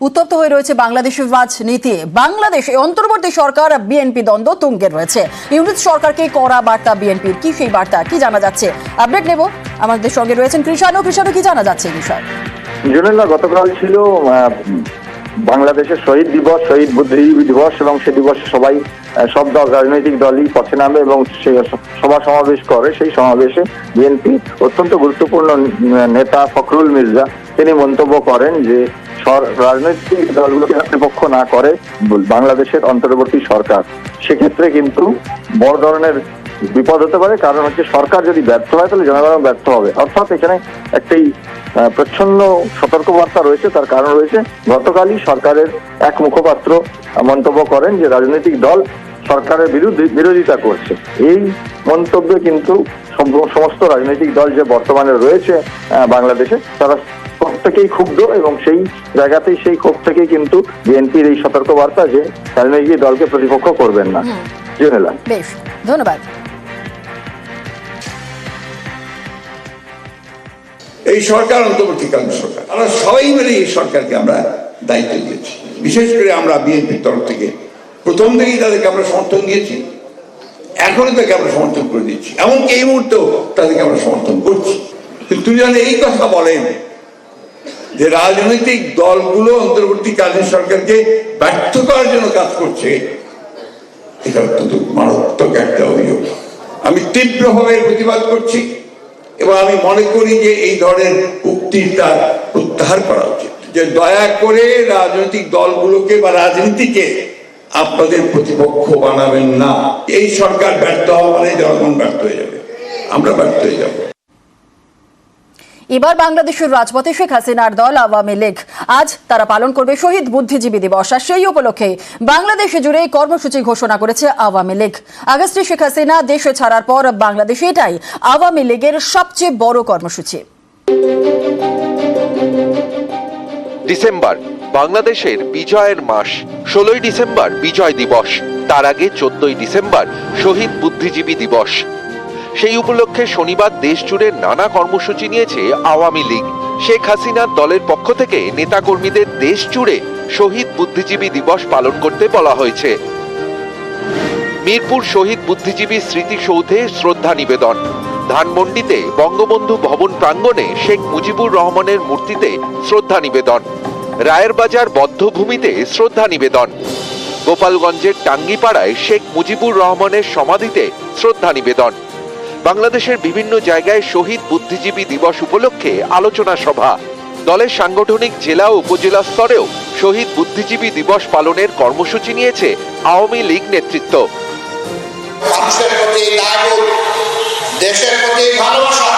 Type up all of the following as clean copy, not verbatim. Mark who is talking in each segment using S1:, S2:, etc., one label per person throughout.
S1: উত্তপ্ত হয়ে রয়েছে বাংলাদেশের রাজনীতি। বাংলাদেশে অন্তর্বর্তী সরকার বিএনপি দ্বন্দ্ব তুঙ্গে রয়েছে। ইউনিট সরকারকে কড়া বার্তা বিএনপির, কি সেই বার্তা, কি জানা যাচ্ছে আপডেট নেব। আমাদের সঙ্গে রয়েছেন কৃষাণু। কি জানা যাচ্ছে এই বিষয়ে?
S2: জুনেল্লা, গতকাল ছিল বাংলাদেশের শহীদ দিবস, শহীদ বুদ্ধিজীবী দিবস, এবং সে দিবসে সব রাজনৈতিক দলই পথে নামে এবং সেই সভা সমাবেশ করে। সেই সমাবেশে বিএনপি অত্যন্ত গুরুত্বপূর্ণ নেতা ফখরুল মির্জা তিনি মন্তব্য করেন যে রাজনৈতিক দলগুলোকে কর্তৃপক্ষ না করে বাংলাদেশের অন্তর্বর্তী সরকার, সেক্ষেত্রে কিন্তু বড় ধরনের বিপদ হতে পারে। কারণ হচ্ছে সরকার যদি ব্যর্থ হয় তাহলে জনগণ ব্যর্থ হবে। অর্থাৎ এখানে একটি প্রচ্ছন্ন সতর্কবার্তা রয়েছে। তার কারণ রয়েছে, গতকালই সরকারের এক মুখপাত্র মন্তব্য করেন যে রাজনৈতিক দল সরকারের বিরোধিতা করছে। এই মন্তব্যে কিন্তু সমস্ত রাজনৈতিক দল যে বর্তমানে রয়েছে বাংলাদেশে, তারা প্রত্যেকেই ক্ষুব্ধ এবং সেই জায়গাতেই, সেই ক্ষোভ থেকেই কিন্তু বিএনপির এই সতর্কবার্তা যে রাজনৈতিক দলকে প্রতিপক্ষ করবেন না। জুনেলা,
S1: বেশ, ধন্যবাদ।
S3: এই সরকার অন্তর্বর্তীকালীন সরকার, আমরা সবাই মিলে এই সরকারকে আমরা দায়িত্ব দিয়েছি। বিশেষ করে আমরা বিএনপির তরফ থেকে প্রথম থেকেই তাদেরকে আমরা সমর্থন দিয়েছি, এখনো তাকে আমরা সমর্থন করে দিচ্ছি, এমনকি এই মুহূর্তেও তাদেরকে আমরা সমর্থন করছি। কিন্তু যদি এই কথা বলেন যে রাজনৈতিক দলগুলো অন্তর্বর্তীকালীন সরকারকে ব্যর্থ করার জন্য কাজ করছে, এটা অত্যন্ত মারাত্মক একটা অভিযোগ। আমি তীব্রভাবে প্রতিবাদ করছি এবং আমি মনে করি যে এই ধরনের উক্তিটা প্রত্যাহার করা উচিত। যে দয়া করে রাজনৈতিক দলগুলোকে বা রাজনীতিকে আপনাদের প্রতিপক্ষ বানাবেন না। এই সরকার ব্যর্থ হওয়া মানে জনগণ ব্যর্থ হয়ে যাবে, আমরা ব্যর্থ হয়ে যাব।
S1: এবার বাংলাদেশের রাজপথে শেখ হাসিনার দল আওয়ামী লীগ। আজ তারা পালন করবে শহীদ বুদ্ধিজীবী দিবস, আর সেই উপলক্ষে বাংলাদেশে জুড়ে কর্মসূচি ঘোষণা করেছে আওয়ামী লীগ। আগস্টে শেখ হাসিনা দেশে ছাড়ার পর বাংলাদেশে এটাই আওয়ামী লীগের সবচেয়ে বড় কর্মসূচি।
S4: ডিসেম্বর বাংলাদেশের বিজয়ের মাস। 16ই ডিসেম্বর বিজয় দিবস, তার আগে 14ই ডিসেম্বর শহীদ বুদ্ধিজীবী দিবস। সেই উপলক্ষে শনিবার দেশ জুড়ে নানা কর্মসূচি নিয়েছে আওয়ামী লীগ। শেখ হাসিনার দলের পক্ষ থেকে নেতাকর্মীদের দেশ জুড়ে শহীদ বুদ্ধিজীবী দিবস পালন করতে বলা হয়েছে। মিরপুর শহীদ বুদ্ধিজীবী স্মৃতিসৌধে শ্রদ্ধা নিবেদন, ধানমন্ডিতে বঙ্গবন্ধু ভবন প্রাঙ্গণে শেখ মুজিবুর রহমানের মূর্তিতে শ্রদ্ধা নিবেদন, রায়েরবাজার বধ্যভূমিতে শ্রদ্ধা নিবেদন, গোপালগঞ্জের টাঙ্গিপাড়ায় শেখ মুজিবুর রহমানের সমাধিতে শ্রদ্ধা নিবেদন। বাংলাদেশের বিভিন্ন জায়গায় শহীদ বুদ্ধিজীবী দিবস উপলক্ষে আলোচনা সভা। দলের সাংগঠনিক জেলা ও উপজেলা স্তরেও শহীদ বুদ্ধিজীবী দিবস পালনের কর্মসূচি নিয়েছে আওয়ামী লীগ নেতৃত্ব।
S5: মানুষের প্রতি দায়বোধ, দেশের প্রতি ভালোবাসা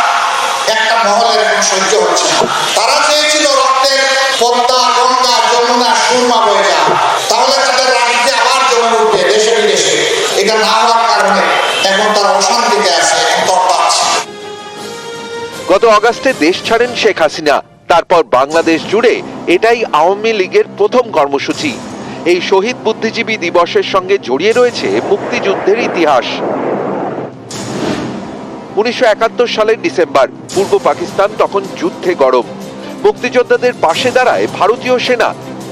S5: একটা মহলের এখন সহ্য হচ্ছে না। তারা চেয়েছিল রক্তের পদ্মা, গঙ্গা, যমুনা, সুরমা বয়ে যাক, তাহলে তাদের রাজনীতি আবার জমে উঠবে দেশে বিদেশে। এটা না হওয়ার কারণে এখন তারা অশান্তিতে আছে,
S4: গত আগস্টে দেশ ছাড়েন শেখ হাসিনা, তারপর বাংলাদেশ জুড়ে এটাই আওয়ামী লীগের প্রথম কর্মসূচি। এই শহীদ বুদ্ধিজীবী দিবসের সঙ্গে জড়িয়ে রয়েছে মুক্তিযুদ্ধের ইতিহাস। 1971 সালের ডিসেম্বর, পূর্ব পাকিস্তান তখন যুদ্ধে গরম। মুক্তিযোদ্ধাদের পাশে দাঁড়ায় ভারতীয় সেনা।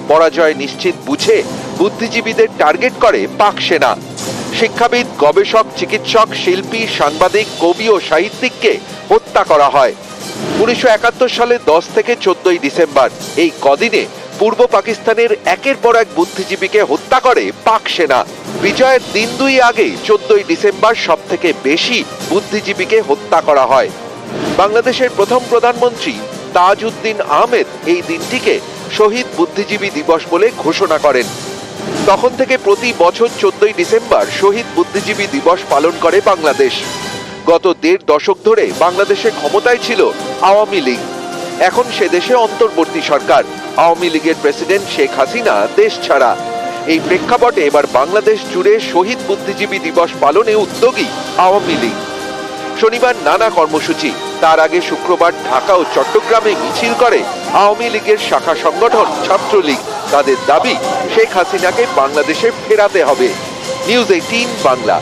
S4: পরাজয় নিশ্চিত বুঝে বুদ্ধিজীবীদের টার্গেট করে পাক সেনা। শিক্ষাবিদ, গবেষক, চিকিৎসক, শিল্পী, সাংবাদিক, কবি ও সাহিত্যিককে হত্যা করা হয়। 1971 সালে 10 থেকে 14ই ডিসেম্বর এই কদিনে পূর্ব পাকিস্তানের একের পর এক বুদ্ধিজীবীকে হত্যা করে পাক সেনা। বিজয়ের দিন দুই আগে 14ই ডিসেম্বর সব থেকে বেশি বুদ্ধিজীবীকে হত্যা করা হয়। বাংলাদেশের প্রথম প্রধানমন্ত্রী তাজউদ্দিন আহমেদ এই দিনটিকে শহীদ বুদ্ধিজীবী দিবস বলে ঘোষণা করেন। তখন থেকে প্রতি বছর 14ই ডিসেম্বর শহীদ বুদ্ধিজীবী দিবস পালন করে বাংলাদেশ। গত 1.5 দশক ধরে বাংলাদেশে ক্ষমতায় ছিল আওয়ামী লীগ। এখন সে দেশে অন্তর্বর্তী সরকার, আওয়ামী লীগের প্রেসিডেন্ট শেখ হাসিনা দেশ ছাড়া। এই প্রেক্ষাপটে এবার বাংলাদেশ জুড়ে শহীদ বুদ্ধিজীবী দিবস পালনে উদ্যোগী আওয়ামী লীগ। শনিবার নানা কর্মসূচি, তার আগে শুক্রবার ঢাকা ও চট্টগ্রামে মিছিল করে আওয়ামী লীগের শাখা সংগঠন ছাত্রলীগ। তাদের দাবি শেখ হাসিনাকে বাংলাদেশে ফেরাতে হবে। নিউজ 18 বাংলা।